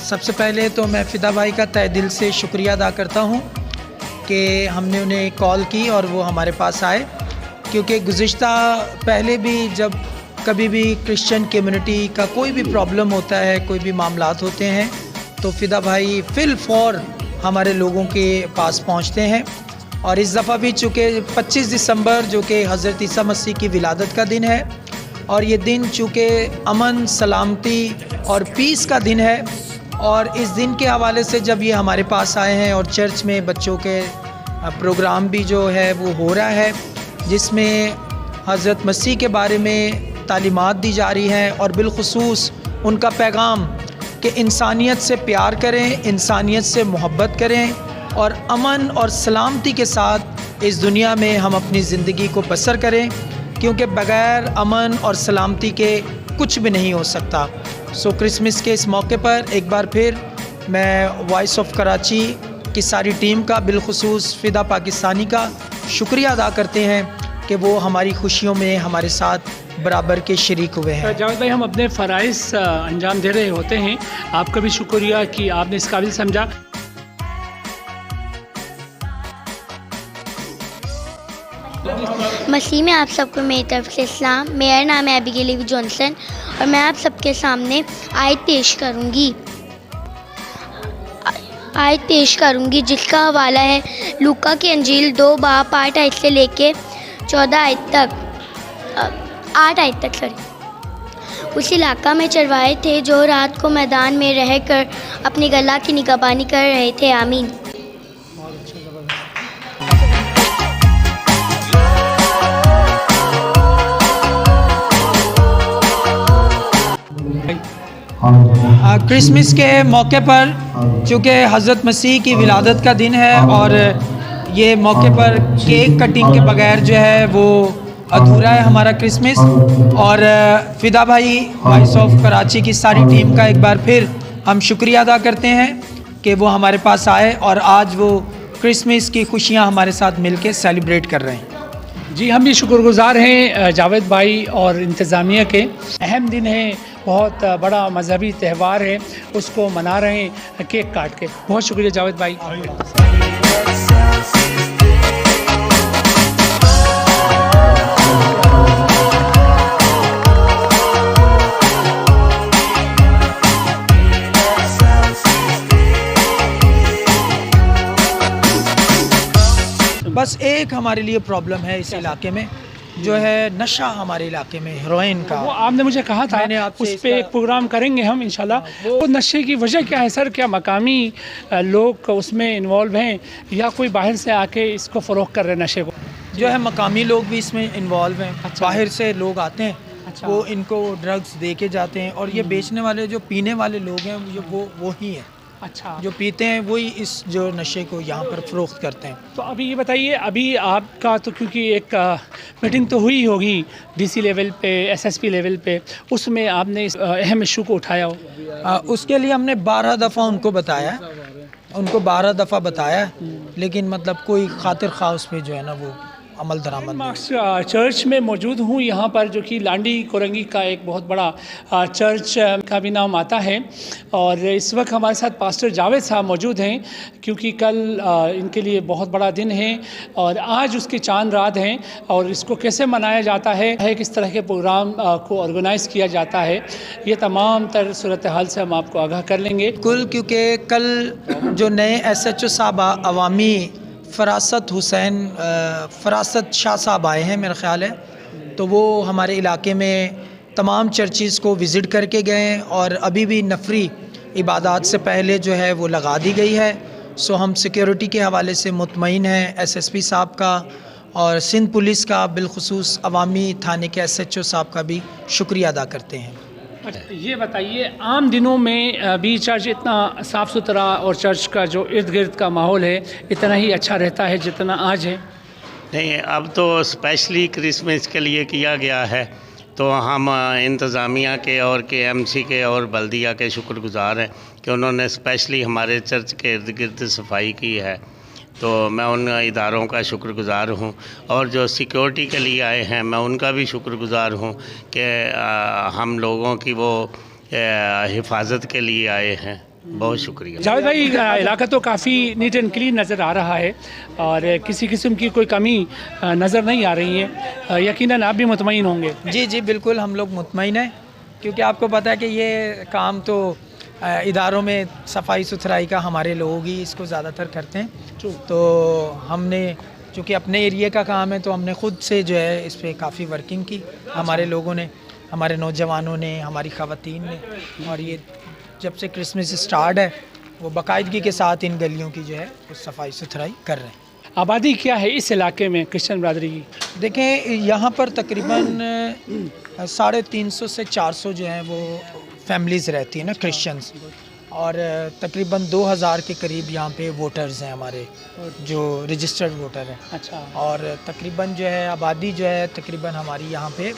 سب سے پہلے تو میں فدا بھائی کا تہ دل سے شکریہ ادا کرتا ہوں کہ ہم نے انہیں کال کی اور وہ ہمارے پاس آئے، کیونکہ گزشتہ پہلے بھی جب کبھی بھی کرسچن کمیونٹی کا کوئی بھی پرابلم ہوتا ہے، کوئی بھی معاملات ہوتے ہیں، تو فدا بھائی فی الفور ہمارے لوگوں کے پاس پہنچتے ہیں۔ اور اس دفعہ بھی چونکہ 25 دسمبر جو کہ حضرت عیسیٰ مسیح کی ولادت کا دن ہے، اور یہ دن چونکہ امن، سلامتی اور پیس کا دن ہے، اور اس دن کے حوالے سے جب یہ ہمارے پاس آئے ہیں اور چرچ میں بچوں کے پروگرام بھی جو ہے وہ ہو رہا ہے، جس میں حضرت مسیح کے بارے میں تعلیمات دی جا رہی ہیں، اور بالخصوص ان کا پیغام کہ انسانیت سے پیار کریں، انسانیت سے محبت کریں، اور امن اور سلامتی کے ساتھ اس دنیا میں ہم اپنی زندگی کو بسر کریں، کیونکہ بغیر امن اور سلامتی کے کچھ بھی نہیں ہو سکتا۔ سو کرسمس کے اس موقع پر ایک بار پھر میں وائس آف کراچی کی ساری ٹیم کا، بالخصوص فدا پاکستانی کا شکریہ ادا کرتے ہیں کہ وہ ہماری خوشیوں میں ہمارے ساتھ برابر کے شریک ہوئے ہیں۔ جاوید بھائی، ہم اپنے فرائض انجام دے رہے ہوتے ہیں، آپ کا بھی شکریہ کہ آپ نے اس قابل سمجھا۔ مسیح میں آپ سب کو میری طرف سے اسلام۔ میرا نام ہے ایبیگیل ایوی جانسن اور میں آپ سب کے سامنے آیت پیش کروں گی جس کا حوالہ ہے لوکا کی انجیل 2 باب 8 آیت سے لے کے 14 آیت تک 8 آیت تک اس علاقہ میں چرواہے تھے جو رات کو میدان میں رہ کر اپنی غلہ کی نگہبانی کر رہے تھے۔ آمین۔ کرسمس کے موقع پر چونکہ حضرت مسیح کی ولادت کا دن ہے، اور یہ موقع پر کیک کٹنگ کے بغیر جو ہے وہ ادھورا ہے ہمارا کرسمس، اور فدا بھائی وائس آف کراچی کی ساری ٹیم کا ایک بار پھر ہم شکریہ ادا کرتے ہیں کہ وہ ہمارے پاس آئے اور آج وہ کرسمس کی خوشیاں ہمارے ساتھ مل کے سیلیبریٹ کر رہے ہیں۔ جی، ہم بھی شکر گزار ہیں جاوید بھائی اور انتظامیہ کے۔ اہم دن ہے، بہت بڑا مذہبی تہوار ہے، اس کو منا رہے ہیں کیک کاٹ کے۔ بہت شکریہ جاوید بھائی۔ بس ایک ہمارے لیے پرابلم ہے اس علاقے میں، جو ہے نشہ ہمارے علاقے میں ہیروئن کا۔ وہ آپ نے مجھے کہا تھا اس پہ ایک پروگرام کریں گے ہم انشاءاللہ۔ وہ نشے کی وجہ کیا ہے سر؟ کیا مقامی لوگ اس میں انوالو ہیں یا کوئی باہر سے آ کے اس کو فروغ کر رہے ہیں نشے کو؟ جو ہے مقامی لوگ بھی اس میں انوالو ہیں، باہر سے لوگ آتے ہیں، وہ ان کو ڈرگز دے کے جاتے ہیں، اور یہ بیچنے والے جو پینے والے لوگ ہیں وہی ہیں۔ اچھا، جو پیتے ہیں وہی اس جو نشے کو یہاں پر فروخت کرتے ہیں۔ تو ابھی یہ بتائیے، ابھی آپ کا تو کیونکہ ایک میٹنگ تو ہوئی ہوگی ڈی سی لیول پہ، ایس ایس پی لیول پہ، اس میں آپ نے اس اہم ایشو کو اٹھایا ہو؟ اس کے لیے ہم نے 12 دفعہ ان کو بتایا، ان کو 12 دفعہ بتایا، لیکن مطلب کوئی خاطر خواہ اس پہ جو ہے نا وہ عمل درآمد نہیں۔ چرچ میں موجود ہوں یہاں پر، جو کہ لانڈی کورنگی کا ایک بہت بڑا چرچ کا بھی نام آتا ہے، اور اس وقت ہمارے ساتھ پاسٹر جاوید صاحب موجود ہیں، کیونکہ کل ان کے لیے بہت بڑا دن ہے اور آج اس کے چاند رات ہیں، اور اس کو کیسے منایا جاتا ہے، کس طرح کے پروگرام کو آرگنائز کیا جاتا ہے، یہ تمام تر صورتحال سے ہم آپ کو آگاہ کر لیں گے۔ کیونکہ کل جو نئے ایس ایچ او صاحب عوامی فراست شاہ صاحب آئے ہیں، میرا خیال ہے، تو وہ ہمارے علاقے میں تمام چرچز کو وزٹ کر کے گئے ہیں، اور ابھی بھی نفری عبادات سے پہلے جو ہے وہ لگا دی گئی ہے۔ سو ہم سیکیورٹی کے حوالے سے مطمئن ہیں، ایس ایس پی صاحب کا اور سندھ پولیس کا، بالخصوص عوامی تھانے کے ایس ایچ او صاحب کا بھی شکریہ ادا کرتے ہیں۔ یہ بتائیے، عام دنوں میں بھی چرچ اتنا صاف ستھرا اور چرچ کا جو ارد گرد کا ماحول ہے اتنا ہی اچھا رہتا ہے جتنا آج ہے؟ نہیں، اب تو اسپیشلی کرسمس کے لیے کیا گیا ہے، تو ہم انتظامیہ کے اور کے ایم سی کے اور بلدیہ کے شکر گزار ہیں کہ انہوں نے اسپیشلی ہمارے چرچ کے ارد گرد صفائی کی ہے، تو میں ان اداروں کا شکر گزار ہوں، اور جو سیکیورٹی کے لیے آئے ہیں میں ان کا بھی شکر گزار ہوں کہ ہم لوگوں کی وہ حفاظت کے لیے آئے ہیں۔ بہت شکریہ. جاوید بھائی علاقہ تو کافی نیٹ اینڈ کلین نظر آ رہا ہے اور کسی قسم کی کوئی کمی نظر نہیں آ رہی ہے, یقیناً آپ بھی مطمئن ہوں گے. جی جی بالکل ہم لوگ مطمئن ہیں, کیونکہ آپ کو پتہ ہے کہ یہ کام تو اداروں میں صفائی ستھرائی کا ہمارے لوگ ہی اس کو زیادہ تر کرتے ہیں. تو ہم نے چونکہ اپنے ایریے کا کام ہے تو ہم نے خود سے جو ہے اس پہ کافی ورکنگ کی, ہمارے لوگوں نے, ہمارے نوجوانوں نے, ہماری خواتین نے, اور یہ جب سے کرسمس اسٹارٹ ہے وہ باقاعدگی کے ساتھ ان گلیوں کی جو ہے وہ صفائی ستھرائی کر رہے ہیں. آبادی کیا ہے اس علاقے میں کرسچن برادری کی؟ دیکھیں یہاں پر تقریباً 350 سے 400 جو ہیں وہ فیملیز رہتی ہیں نا کرسچنز, اور تقریباً 2000 کے قریب یہاں پہ ووٹرز ہیں ہمارے جو رجسٹرڈ ووٹر ہیں. اچھا. اور تقریباً جو ہے آبادی جو ہے تقریباً ہماری یہاں پہ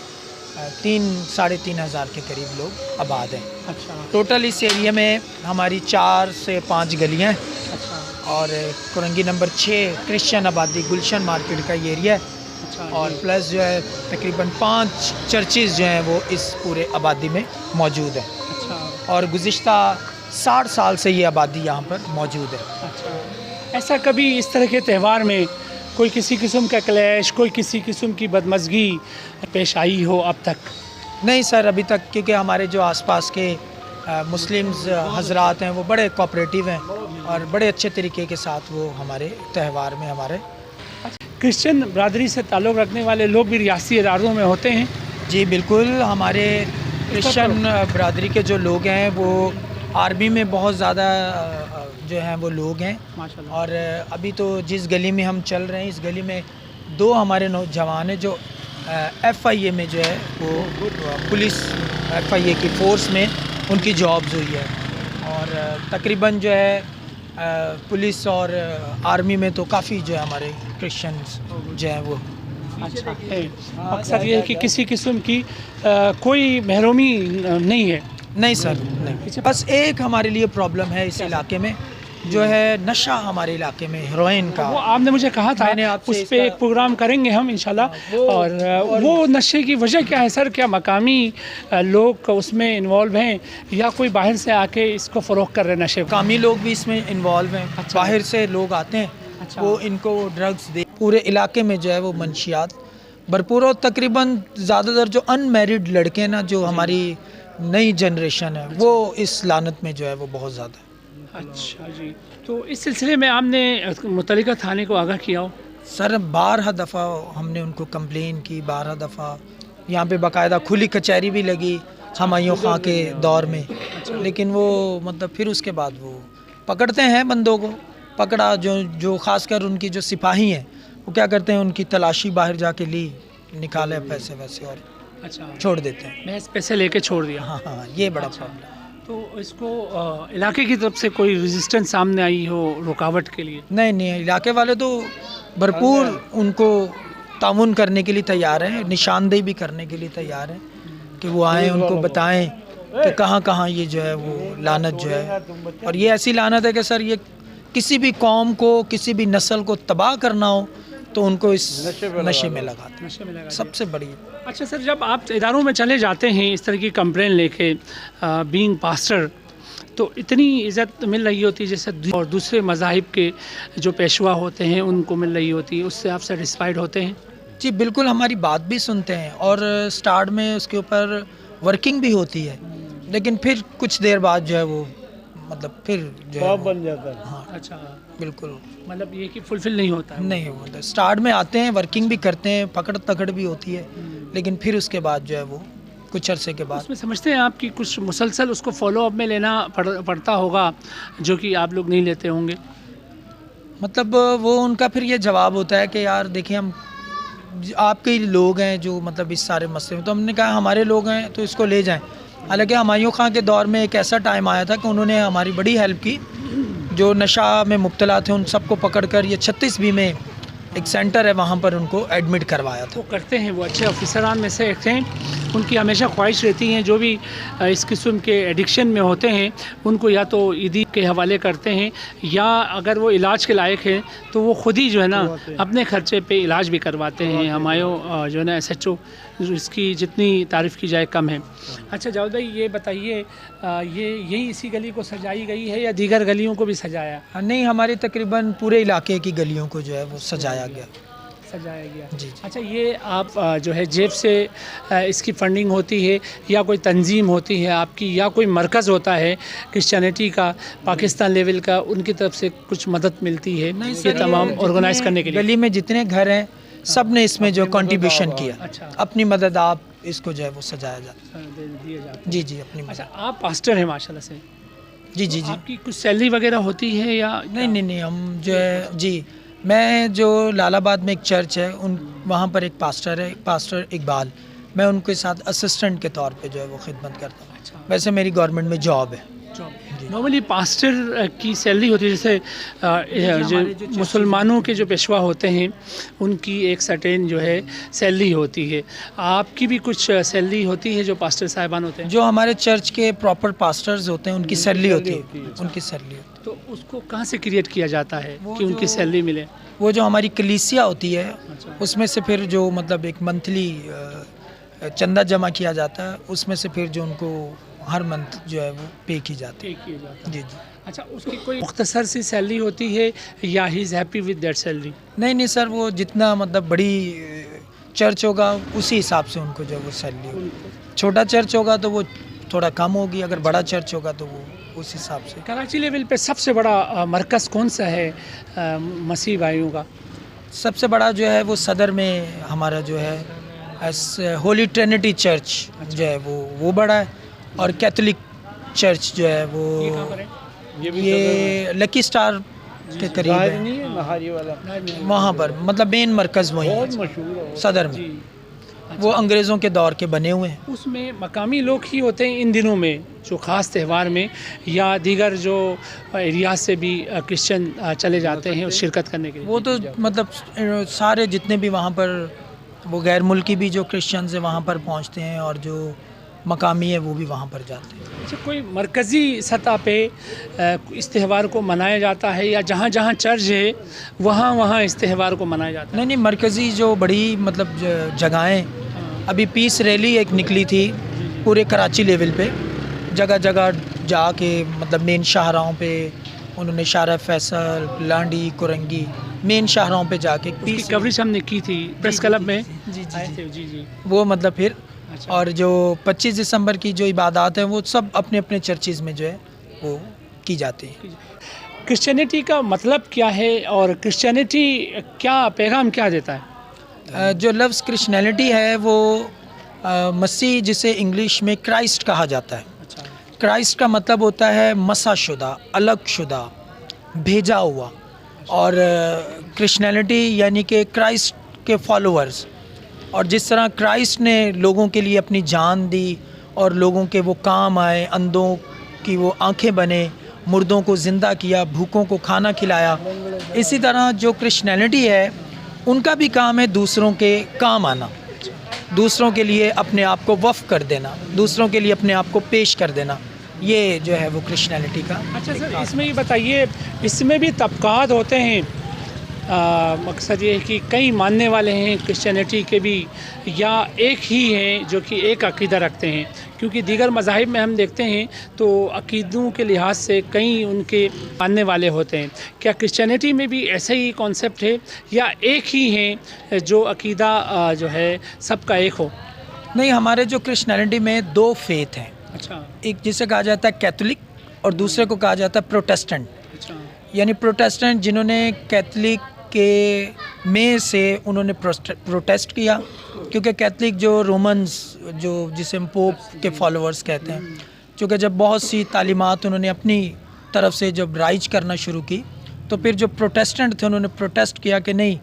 3-3,500 کے قریب لوگ آباد ہیں. اچھا. ٹوٹل اس ایریے میں ہماری 4 سے 5 گلیاں ہیں, اچھا. اور کورنگی نمبر 6 کرسچن آبادی گلشن مارکیٹ کا یہ ایریا ہے, اور پلس جو ہے تقریباً 5 چرچز جو ہیں وہ اس پورے آبادی میں موجود ہیں. اچھا. اور گزشتہ 60 سال سے یہ آبادی یہاں پر موجود ہے. اچھا. ایسا کبھی اس طرح کے تہوار میں کوئی کسی قسم کا کلیش, کوئی کسی قسم کی بدمزگی پیش آئی ہو اب تک؟ نہیں سر, ابھی تک, کیونکہ ہمارے جو آس پاس کے مسلمز حضرات ہیں وہ بڑے کوآپریٹیو ہیں اور بڑے اچھے طریقے کے ساتھ وہ ہمارے تہوار میں ہمارے. کرسچن برادری سے تعلق رکھنے والے لوگ بھی ریاستی اداروں میں ہوتے ہیں؟ جی بالکل, ہمارے کرسچن برادری کے جو لوگ ہیں وہ آرمی میں بہت زیادہ جو ہیں وہ لوگ ہیں. اور ابھی تو جس گلی میں ہم چل رہے ہیں اس گلی میں 2 ہمارے نوجوان ہیں جو FIA میں جو ہے وہ پولیس FIA کی فورس میں ان کی جابز ہوئی ہے, اور تقریباً جو ہے پولیس اور آرمی میں تو کافی جو ہے ہمارے کرسچنز جو ہیں وہ. اچھا ہے. اکثر یہ ہے کہ کسی قسم کی کوئی محرومی نہیں ہے؟ نہیں سر, نہیں. بس ایک ہمارے لیے پرابلم ہے اس علاقے میں, جو ہے نشہ ہمارے علاقے میں ہیروئن کا. وہ آپ نے مجھے کہا تھا اس پہ ایک پروگرام کریں گے ہم انشاءاللہ. اور وہ نشے کی وجہ کیا ہے سر؟ کیا مقامی لوگ اس میں انوالو ہیں یا کوئی باہر سے آ کے اس کو فروغ کر رہے ہیں نشے؟ مقامی لوگ بھی اس میں انوالو ہیں. باہر سے لوگ آتے ہیں, وہ ان کو ڈرگس دے. پورے علاقے میں جو ہے وہ منشیات بھرپور, اور تقریباً زیادہ تر جو ان میرڈ لڑکے نا جو ہماری نئی جنریشن ہے وہ اس لعنت میں جو ہے وہ بہت زیادہ ہے. اچھا جی. تو اس سلسلے میں آپ نے متعلقہ تھانے کو آگاہ کیا ہو؟ سر 12 دفعہ ہم نے ان کو کمپلین کی, 12 دفعہ یہاں پہ باقاعدہ کھلی کچہری بھی لگی ہمایوں خاں کے دور میں, لیکن وہ مطلب پھر اس کے بعد وہ پکڑتے ہیں بندوں کو. پکڑا جو خاص کر ان کی جو سپاہی ہیں وہ کیا کرتے ہیں, ان کی تلاشی باہر جا کے لی, نکالے پیسے ویسے اور اچھا چھوڑ دیتے ہیں. محض پیسے لے کے چھوڑ دیا. ہاں یہ بڑا پرابلم. تو اس کو علاقے کی طرف سے کوئی ریزسٹنس سامنے آئی ہو رکاوٹ کے لیے؟ نہیں, علاقے والے تو بھرپور ان کو تعاون کرنے کے لیے تیار ہیں, نشاندہی بھی کرنے کے لیے تیار ہیں کہ وہ آئیں, ان کو بتائیں کہ کہاں کہاں یہ جو ہے وہ لعنت جو ہے. اور یہ ایسی لعنت ہے کہ سر یہ کسی بھی قوم کو, کسی بھی نسل کو تباہ کرنا ہو تو ان کو اس نشے میں لگاتے ہیں, سب سے بڑی. اچھا سر, جب آپ اداروں میں چلے جاتے ہیں اس طرح کی کمپلین لے کے بینگ پاسٹر, تو اتنی عزت مل رہی ہوتی ہے جیسے اور دوسرے مذاہب کے جو پیشوا ہوتے ہیں ان کو مل رہی ہوتی ہے, اس سے آپ سیٹسفائیڈ ہوتے ہیں؟ جی بالکل, ہماری بات بھی سنتے ہیں اور سٹارٹ میں اس کے اوپر ورکنگ بھی ہوتی ہے, لیکن پھر کچھ دیر بعد جو ہے وہ مطلب پھر جو ہے بن جاتا ہے. ہاں اچھا بالکل, مطلب یہ کہ فلفل نہیں ہوتا ہے. نہیں ہوتا. سٹارٹ میں آتے ہیں, ورکنگ بھی کرتے ہیں, پکڑ تکڑ بھی ہوتی ہے, لیکن پھر اس کے بعد جو ہے وہ کچھ عرصے کے بعد اس میں سمجھتے ہیں آپ کی کچھ مسلسل اس کو فالو اپ میں لینا پڑتا ہوگا جو کہ آپ لوگ نہیں لیتے ہوں گے؟ مطلب وہ ان کا پھر یہ جواب ہوتا ہے کہ یار دیکھیں ہم آپ کے لوگ ہیں جو مطلب اس سارے مسئلے میں, تو ہم نے کہا ہمارے لوگ ہیں تو اس کو لے جائیں. حالانکہ ہمایوں خاں کے دور میں ایک ایسا ٹائم آیا تھا کہ انہوں نے ہماری بڑی ہیلپ کی, جو نشہ میں مبتلا تھے ان سب کو پکڑ کر یہ 36B میں ایک سینٹر ہے وہاں پر ان کو ایڈمٹ کروایا تھا. وہ کرتے ہیں, وہ اچھے آفیسران میں سے ایک ہیں. ان کی ہمیشہ خواہش رہتی ہیں جو بھی اس قسم کے ایڈکشن میں ہوتے ہیں ان کو یا تو عیدی کے حوالے کرتے ہیں یا اگر وہ علاج کے لائق ہیں تو وہ خود ہی جو ہے نا اپنے خرچے پہ علاج بھی کرواتے ہیں. ہمایوں جو ہے نا ایس ایچ او اس کی جتنی تعریف کی جائے کم ہے. اچھا جاوید بھائی یہ بتائیے یہی اسی گلی کو سجائی گئی ہے یا دیگر گلیوں کو بھی سجایا؟ نہیں، ہمارے تقریباً پورے علاقے کی گلیوں کو جو ہے وہ سجایا گیا. جی. اچھا یہ آپ جو ہے جیب سے اس کی فنڈنگ ہوتی ہے یا کوئی تنظیم ہوتی ہے آپ کی یا کوئی مرکز ہوتا ہے کرسچینٹی کا پاکستان لیول کا ان کی طرف سے کچھ مدد ملتی ہے یہ تمام آرگنائز کرنے کے لیے؟ گلی میں جتنے گھر ہیں سب نے اس میں جو کنٹریبیوشن کیا، اپنی مدد آپ اس کو جو ہے وہ سجایا جاتا ہے. جی اپنی مدد. اچھا آپ پاسٹر ہیں ماشاء اللہ سے. جی آپ کی کچھ سیلری وغیرہ ہوتی ہے یا نہیں ہم جو ہے جی میں جو لال آباد میں ایک چرچ ہے وہاں پر ایک پاسٹر ہے، پاسٹر اقبال، میں ان کے ساتھ اسسٹنٹ کے طور پہ جو ہے وہ خدمت کرتا ہوں. ویسے میری گورنمنٹ میں جاب ہے. نارملی پاسٹر کی سیلری ہوتی ہے جیسے جو مسلمانوں کے جو پیشوا ہوتے ہیں ان کی ایک سرٹین جو ہے سیلری ہوتی ہے. آپ کی بھی کچھ سیلری ہوتی ہے جو پاسٹر صاحبان ہوتے ہیں؟ جو ہمارے چرچ کے پراپر پاسٹرز ہوتے ہیں ان کی سیلری ہوتی ہے، ان کی سیلری ہوتی ہے. تو اس کو کہاں سے کریٹ کیا جاتا ہے کہ ان کی سیلری ملے؟ وہ جو ہماری کلیسیا ہوتی ہے اس میں سے پھر جو مطلب ایک منتھلی چندہ جمع کیا جاتا ہے اس میں سے پھر جو ان کو ہر منتھ جو ہے وہ پے کی جاتی ہے. جی. اچھا اس کی کوئی مختصر سی سیلری ہوتی ہے یا he is happy with that salary? نہیں سر، وہ جتنا مطلب بڑی چرچ ہوگا اسی حساب سے ان کو جو ہے وہ سیلری ہوگی. چھوٹا چرچ ہوگا تو وہ تھوڑا کم ہوگی، اگر بڑا چرچ ہوگا تو وہ اس حساب سے. کراچی لیول پہ سب سے بڑا مرکز کون سا ہے مسیح بھائیوں کا؟ سب سے بڑا جو ہے وہ صدر میں ہمارا جو ہے ہولی ٹرینٹی چرچ جو ہے وہ بڑا ہے، اور کیتھولک چرچ جو ہے وہ یہ لکی اسٹار کے قریب ہے، وہاں پر مطلب مین مرکز وہی ہے صدر میں. وہ انگریزوں کے دور کے بنے ہوئے ہیں. اس میں مقامی لوگ ہی ہوتے ہیں ان دنوں میں جو خاص تہوار میں، یا دیگر جو ایریاز سے بھی کرسچن چلے جاتے ہیں شرکت کرنے کے لیے؟ وہ تو مطلب سارے جتنے بھی وہاں پر وہ غیر ملکی بھی جو کرسچنز ہیں وہاں پر پہنچتے ہیں اور جو مقامی ہے وہ بھی وہاں پر جاتے ہیں. اچھا کوئی مرکزی سطح پہ اس تہوار کو منایا جاتا ہے یا جہاں جہاں چرچ ہے وہاں اس تہوار کو منایا جاتا ہے؟ نہیں مرکزی جو بڑی مطلب جگہیں، ابھی پیس ریلی ایک نکلی تھی پورے کراچی لیول پہ، جگہ جگہ جا کے مطلب مین شاہراہوں پہ انہوں نے شارع فیصل، لانڈی، کورنگی مین شاہراہوں پہ جا کے پیس کی کوریج ہم نے کی تھی پریس کلب میں. جی وہ مطلب پھر اور جو 25 دسمبر کی جو عبادات ہیں وہ سب اپنے اپنے چرچز میں جو ہے وہ کی جاتی ہیں. کرسچینٹی کا مطلب کیا ہے اور کرسچینٹی کیا پیغام کیا دیتا ہے؟ جو لفظ کرسچینٹی ہے وہ مسیح جسے انگلش میں کرائسٹ کہا جاتا ہے. کرائسٹ کا مطلب ہوتا ہے مسح شدہ، الگ شدہ، بھیجا ہوا. اور کرسچینٹی یعنی کہ کرائسٹ کے فالوورز، اور جس طرح کرائسٹ نے لوگوں کے لیے اپنی جان دی اور لوگوں کے وہ کام آئے، اندھوں کی وہ آنکھیں بنے، مردوں کو زندہ کیا، بھوکوں کو کھانا کھلایا، اسی طرح جو کرسچینٹی ہے ان کا بھی کام ہے دوسروں کے کام آنا، دوسروں کے لیے اپنے آپ کو وقف کر دینا، دوسروں کے لیے اپنے آپ کو پیش کر دینا. یہ جو ہے وہ کرسچینٹی کا. اچھا سر اس میں یہ بتائیے، اس میں بھی طبقات ہوتے ہیں؟ مقصد یہ ہے کہ کئی ماننے والے ہیں کرسچینٹی کے بھی، یا ایک ہی ہیں جو کہ ایک عقیدہ رکھتے ہیں؟ کیونکہ دیگر مذاہب میں ہم دیکھتے ہیں تو عقیدوں کے لحاظ سے کئی ان کے ماننے والے ہوتے ہیں. کیا کرسچینٹی میں بھی ایسا ہی کانسیپٹ ہے یا ایک ہی ہیں جو عقیدہ جو ہے سب کا ایک ہو؟ نہیں، ہمارے جو کرسچینٹی میں دو فیتھ ہیں. اچھا. ایک جسے کہا جاتا ہے کیتھولک اور دوسرے کو کہا جاتا ہے پروٹیسٹنٹ. اچھا. یعنی پروٹیسٹنٹ جنہوں نے کیتھولک کے میں سے انہوں نے پروٹیسٹ کیا، کیونکہ کیتھولک جو رومنز جو جسے ہم پوپ کے فالوورز کہتے ہیں، چونکہ جب بہت سی تعلیمات انہوں نے اپنی طرف سے جب رائج کرنا شروع کی تو پھر جو پروٹیسٹنٹ تھے انہوں نے پروٹیسٹ کیا کہ نہیں،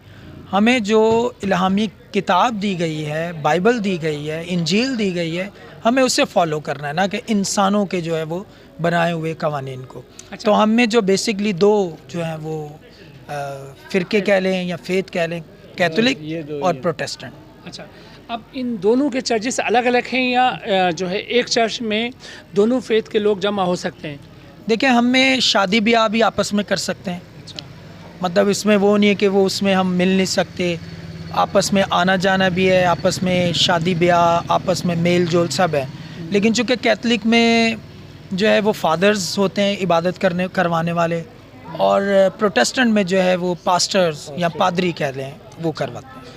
ہمیں جو الہامی کتاب دی گئی ہے، بائبل دی گئی ہے، انجیل دی گئی ہے، ہمیں اسے فالو کرنا ہے، نہ کہ انسانوں کے جو ہے وہ بنائے ہوئے قوانین کو. تو ہم میں جو بیسکلی دو جو ہیں وہ فرقے کہہ لیں یا فیتھ کہہ لیں، کیتھولک اور پروٹیسٹنٹ. اچھا اب ان دونوں کے چرچز الگ الگ ہیں یا جو ہے ایک چرچ میں دونوں فیتھ کے لوگ جمع ہو سکتے ہیں؟ دیکھیں ہم میں شادی بیاہ بھی آپس میں کر سکتے ہیں، مطلب اس میں وہ نہیں ہے کہ وہ اس میں ہم مل نہیں سکتے، آپس میں آنا جانا بھی ہے، آپس میں شادی بیاہ، آپس میں میل جول سب ہے. لیکن چونکہ کیتھلک میں جو ہے وہ فادرز ہوتے ہیں عبادت کروانے والے، اور پروٹیسٹنٹ میں جو ہے وہ پاسٹرز یا پادری کہہ لیں وہ کرواتے ہیں.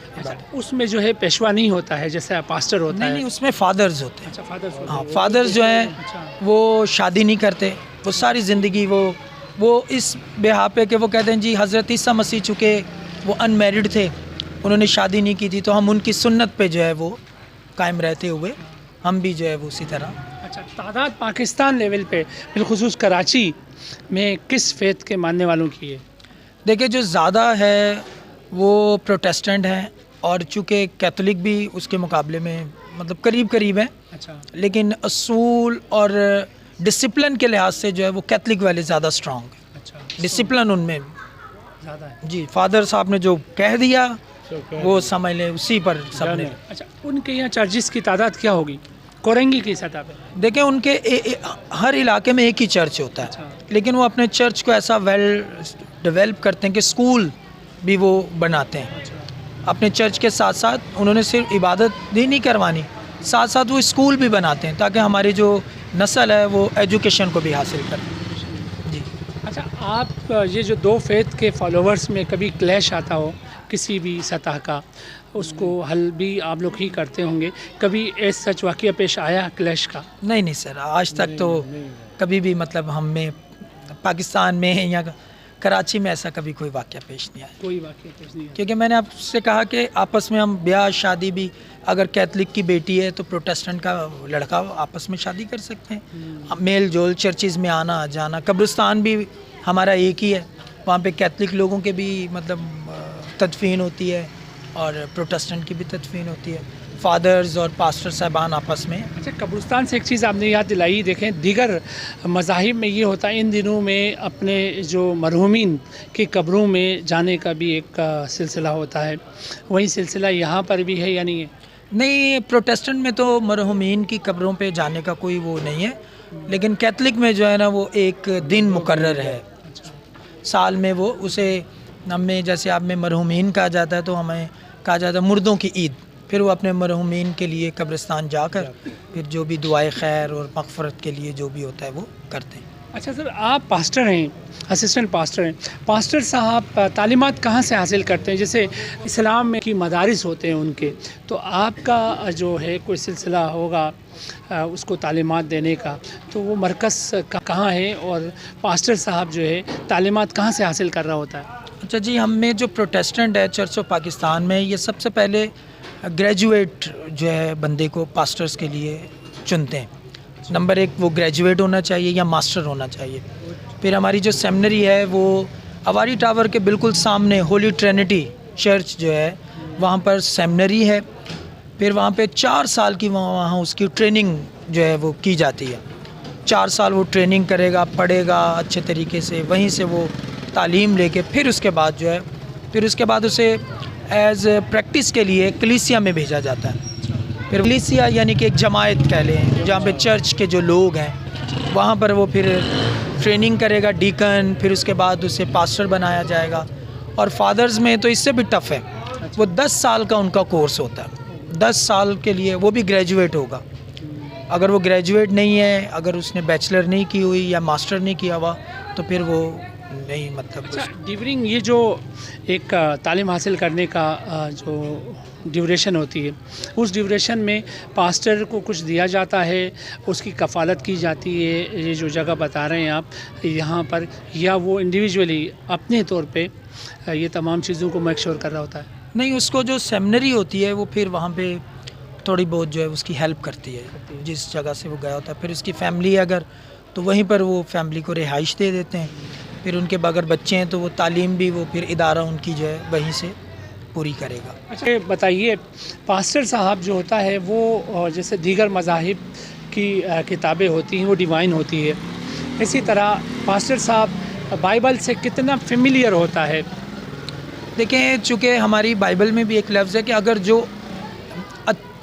اس میں جو ہے پیشوا نہیں ہوتا ہے جیسے پاسٹر ہوتا ہے؟ نہیں، اس میں فادرز ہوتے ہیں. اچھا، فادرز ہوتے ہاں، فادرز جو ہیں وہ شادی نہیں کرتے، وہ ساری زندگی وہ اس بہا پہ کہ وہ کہتے ہیں جی حضرت عیسیٰ مسیح چونکہ وہ ان میرڈ تھے، انہوں نے شادی نہیں کی تھی، تو ہم ان کی سنت پہ جو ہے وہ قائم رہتے ہوئے ہم بھی جو ہے وہ اسی طرح. اچھا، تعداد پاکستان لیول پہ بالخصوص کراچی میں کس فیتھ کے ماننے والوں کی ہے؟ دیکھیں جو زیادہ ہے وہ پروٹیسٹنٹ ہیں، اور چونکہ کیتھولک بھی اس کے مقابلے میں مطلب قریب ہیں. اچھا، لیکن اصول اور ڈسپلن کے لحاظ سے جو ہے وہ کیتھولک والے زیادہ اسٹرانگ ہیں. اچھا، ڈسپلن ان میں زیادہ ہے. جی، فادر صاحب نے جو کہہ دیا وہ سمجھ لیں اسی پر سب نے. اچھا، ان کے یہاں چرچز کی تعداد کیا ہوگی کورنگی کی سطح پہ؟ دیکھیں ان کے ہر علاقے میں ایک ہی چرچ ہوتا ہے، لیکن وہ اپنے چرچ کو ایسا ویل ڈیولپ کرتے ہیں کہ اسکول بھی وہ بناتے ہیں. اپنے چرچ کے ساتھ ساتھ انہوں نے صرف عبادت ہی نہیں کروانی، ساتھ ساتھ وہ اسکول بھی بناتے ہیں تاکہ ہماری جو نسل ہے وہ ایجوکیشن کو بھی حاصل کرے. جی. اچھا، آپ یہ جو دو فیتھ کے فالوورز میں کبھی کلیش آتا ہو کسی بھی سطح کا، اس کو حل بھی آپ لوگ ہی کرتے ہوں گے، کبھی ایسا سچ واقعہ پیش آیا کلیش کا؟ نہیں سر، آج تک تو کبھی بھی مطلب ہم میں پاکستان میں یا کراچی میں ایسا کبھی کوئی واقعہ پیش نہیں آیا. کوئی واقعہ پیش نہیں آیا؟ کیونکہ میں نے آپ سے کہا کہ آپس میں ہم بیاہ شادی بھی، اگر کیتھولک کی بیٹی ہے تو پروٹیسٹنٹ کا لڑکا آپس میں شادی کر سکتے ہیں. میل جول چرچز میں آنا جانا، قبرستان بھی ہمارا ایک ہی ہے، وہاں پہ کیتھولک لوگوں کے بھی مطلب تدفین ہوتی ہے اور پروٹیسٹنٹ کی بھی تدفین ہوتی ہے، فادرز اور پاسٹر صاحبان آپس میں. اچھا، قبرستان سے ایک چیز آپ نے یاد دلائی. دیکھیں دیگر مذاہب میں یہ ہوتا ہے ان دنوں میں اپنے جو مرحومین کی قبروں میں جانے کا بھی ایک سلسلہ ہوتا ہے، وہی سلسلہ یہاں پر بھی ہے یا نہیں ہے؟ نہیں، پروٹیسٹنٹ میں تو مرحومین کی قبروں پہ جانے کا کوئی وہ نہیں ہے، لیکن کیتھولک میں جو ہے نا وہ ایک دن مقرر ہے سال میں، وہ اسے ہمیں جیسے آپ میں مرحومین کہا جاتا ہے تو ہمیں کہا جاتا ہے مردوں کی عید. پھر وہ اپنے مرحومین کے لیے قبرستان جا کر پھر جو بھی دعائے خیر اور مغفرت کے لیے جو بھی ہوتا ہے وہ کرتے ہیں. اچھا سر، آپ پاسٹر ہیں، اسسٹنٹ پاسٹر ہیں. پاسٹر صاحب تعلیمات کہاں سے حاصل کرتے ہیں؟ جیسے اسلام میں کی مدارس ہوتے ہیں ان کے، تو آپ کا جو ہے کوئی سلسلہ ہوگا اس کو تعلیمات دینے کا، تو وہ مرکز کہاں ہے اور پاسٹر صاحب جو ہے تعلیمات کہاں سے حاصل کر رہا ہوتا ہے؟ اچھا جی، ہم میں جو پروٹیسٹنٹ ہے چرچ آف پاکستان میں، یہ سب سے پہلے گریجویٹ جو ہے بندے کو پاسٹرز کے لیے چنتے ہیں. نمبر 1 وہ گریجویٹ ہونا چاہیے یا ماسٹر ہونا چاہیے. پھر ہماری جو سیمنری ہے وہ اواری ٹاور کے بالکل سامنے ہولی ٹرینٹی چرچ جو ہے وہاں پر سیمنری ہے. پھر وہاں پہ 4 سال کی وہاں اس کی ٹریننگ جو ہے وہ کی جاتی ہے. 4 سال وہ ٹریننگ کرے گا، پڑھے گا اچھے طریقے سے، وہیں سے وہ تعلیم لے کے پھر اس کے بعد جو ہے اسے ایز پریکٹس کے لیے کلیسیا میں بھیجا جاتا ہے. پھر کلیسیا یعنی کہ ایک جماعت کہہ لیں جہاں پہ چرچ کے جو لوگ ہیں وہاں پر وہ پھر ٹریننگ کرے گا ڈیکن، پھر اس کے بعد اسے پاسٹر بنایا جائے گا. اور فادرز میں تو اس سے بھی ٹف ہے، وہ 10 سال کا ان کا کورس ہوتا ہے. 10 سال کے لیے وہ بھی گریجویٹ ہوگا. اگر وہ گریجویٹ نہیں ہے، اگر اس نے بیچلر نہیں کی ہوئی یا ماسٹر نہیں کیا ہوا تو پھر وہ نہیں مطلب. ڈیورنگ یہ جو ایک تعلیم حاصل کرنے کا جو ڈیوریشن ہوتی ہے، اس ڈیوریشن میں پاسٹر کو کچھ دیا جاتا ہے، اس کی کفالت کی جاتی ہے، یہ جو جگہ بتا رہے ہیں آپ یہاں پر، یا وہ انڈیویجولی اپنے طور پہ یہ تمام چیزوں کو میک شور کر رہا ہوتا ہے؟ نہیں، اس کو جو سیمنری ہوتی ہے وہ پھر وہاں پہ تھوڑی بہت جو ہے اس کی ہیلپ کرتی ہے جس جگہ سے وہ گیا ہوتا ہے. پھر اس کی فیملی اگر تو وہیں پر وہ فیملی کو رہائش دے دیتے ہیں. پھر ان کے اگر بچے ہیں تو وہ تعلیم بھی وہ پھر ادارہ ان کی جو ہے وہیں سے پوری کرے گا. اچھا بتائیے، پاسٹر صاحب جو ہوتا ہے وہ جیسے دیگر مذاہب کی کتابیں ہوتی ہیں وہ ڈیوائن ہوتی ہے، اسی طرح پاسٹر صاحب بائبل سے کتنا فیملیئر ہوتا ہے؟ دیکھیں، چونکہ ہماری بائبل میں بھی ایک لفظ ہے کہ اگر جو